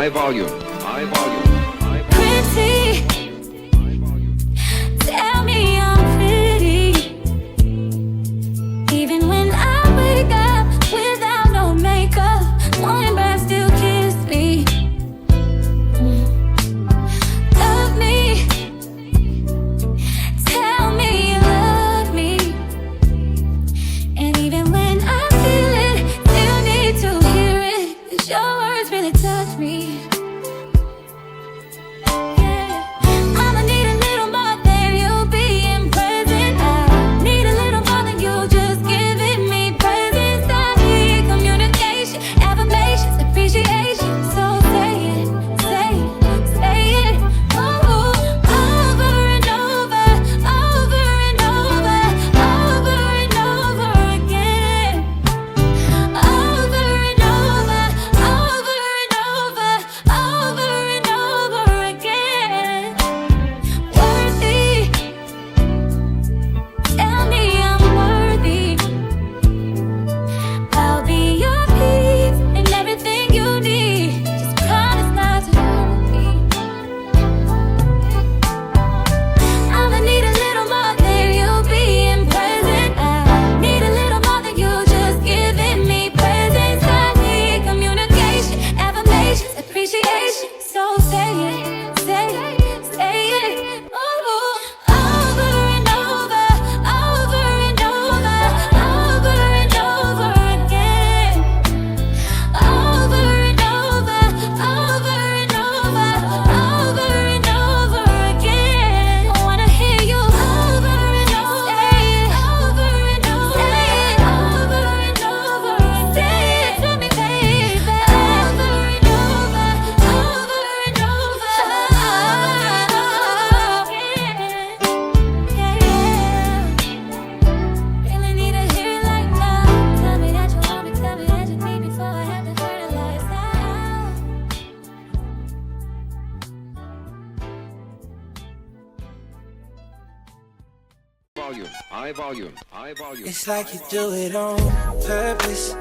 high volume, high volume, high volume. Pretty, tell me I'm pretty. Even when I wake up without no makeup, one breath still kiss me. Love me, tell me you love me. And even when I feel it, still need to hear it, 'cause your words really touch me. High volume, high volume. It's like you do it on purpose.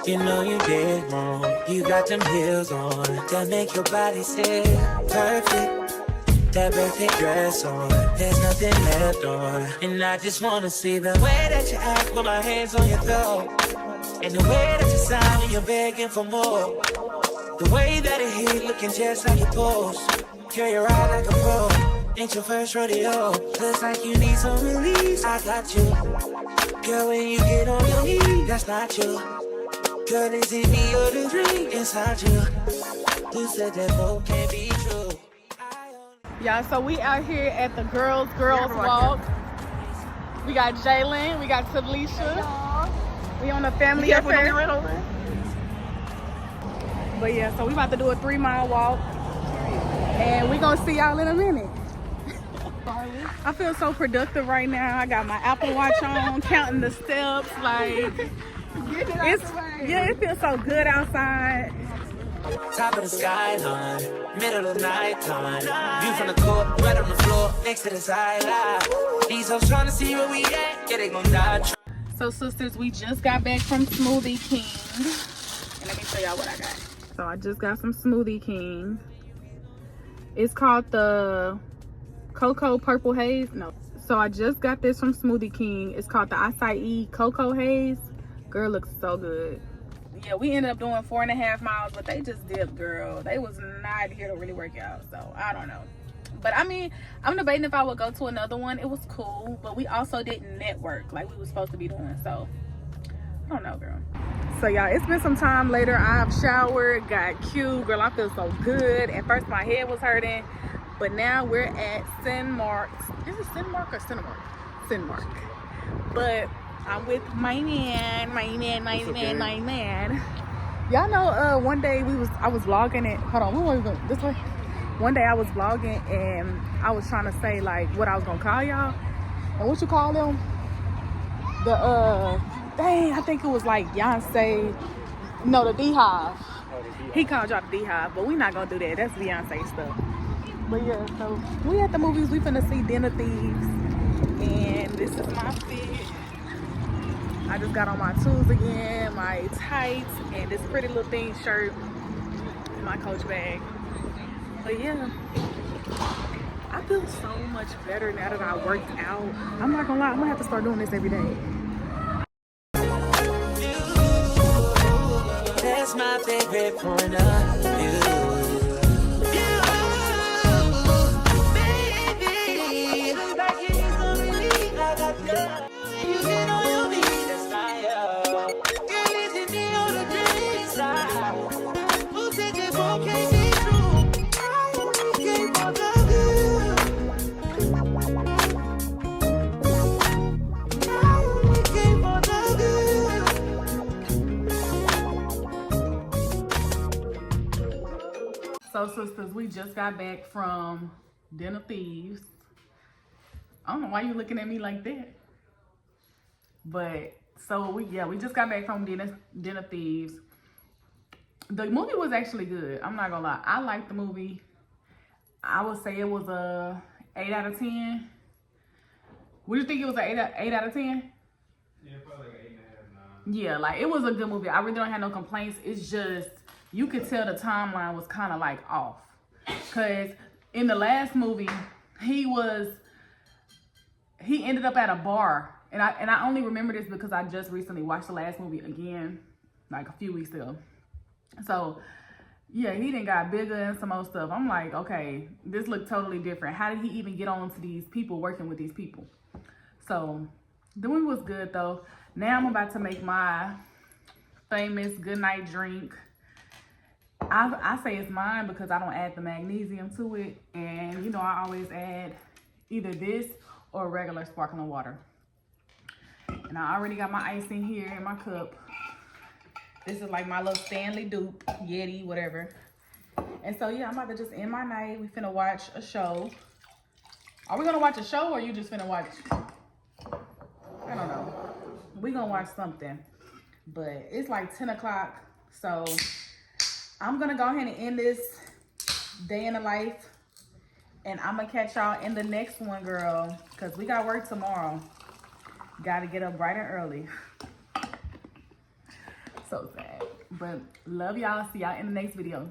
You know you did wrong. You got them heels on that make your body say perfect. That birthday dress on, there's nothing left on. And I just wanna see the way that you act with my hands on your throat, and the way that you sound when you're begging for more. The way that it hit, looking just like you pose. Carry your ride like a pro. Ain't your first rodeo. Looks like you need some release. I got you. Girl, when you get on your knees, that's not you. Girl, is it me or the dream inside you? Who said that both can't be true? Y'all, so we out here at the girls walk. We got Jalen, we got Talisha. We on a family affair. But yeah, so we about to do a 3-mile walk. And we gonna see y'all in a minute. I feel so productive right now. I got my Apple Watch on, counting the steps. Like, it feels so good outside. Top of the skyline, middle of the night time. View from the court, right on the floor, next to the sideline. These hoes trying to see where we at, yeah, they gon' die. So sisters, we just got back from Smoothie King. And let me show y'all what I got. So I just got some Smoothie King. It's called the Cocoa Purple Haze. No. So I just got this from Smoothie King. It's called the Acai Cocoa Haze. Girl, looks so good. Yeah, we ended up doing 4.5 miles, but they just dipped, girl. They was not here to really work out, so I don't know. But I mean, I'm debating if I would go to another one. It was cool, but we also didn't network like we were supposed to be doing, so I don't know, girl. So y'all, it's been some time later. I've showered, got cute, girl. I feel so good. At first my head was hurting, but now we're at Cinemark. Is it Cinemark or Cinemark? Cinemark. But I'm with my man. Y'all know, one day I was vlogging it. Hold on, where was we going? This way? One day I was vlogging and I was trying to say like what I was gonna call y'all. And what you call them? The dang, I think it was like Beyonce. No, the Beehive. He called y'all the Beehive, but we not gonna do that. That's Beyonce stuff. But yeah, so we at the movies. We finna see Dinner Thieves, and this is my fit. I just got on my tools again, my tights, and this pretty little thing shirt. in my Coach bag. But yeah, I feel so much better now that I worked out. I'm not gonna lie, I'm gonna have to start doing this every day. That's my favorite point of view. So sisters, we just got back from Dinner Thieves. I don't know why you looking at me like that. But so we just got back from Dinner Thieves. The movie was actually good. I'm not gonna lie. I liked the movie. I would say it was a 8 out of 10. Would you think it was an 8 out of 10? Yeah, probably like 8.5, 9. Yeah, like it was a good movie. I really don't have no complaints. It's just you could tell the timeline was kind of like off. Cause in the last movie, he ended up at a bar. And I only remember this because I just recently watched the last movie again, like a few weeks ago. So yeah, he done got bigger and some more stuff. I'm like, okay, this looked totally different. How did he even get on to these people, working with these people? So the movie was good though. Now I'm about to make my famous goodnight drink. I say it's mine because I don't add the magnesium to it. And you know, I always add either this or regular sparkling water. And I already got my ice in here in my cup. This is like my little Stanley dupe, Yeti, whatever. And so yeah, I'm about to just end my night. We finna watch a show. Are we gonna watch a show or you just finna watch? I don't know. We gonna watch something. But it's like 10 o'clock. So I'm gonna go ahead and end this day in the life. And I'm gonna catch y'all in the next one, girl. Cause we got work tomorrow. Gotta get up bright and early. So sad. But love y'all. See y'all in the next video.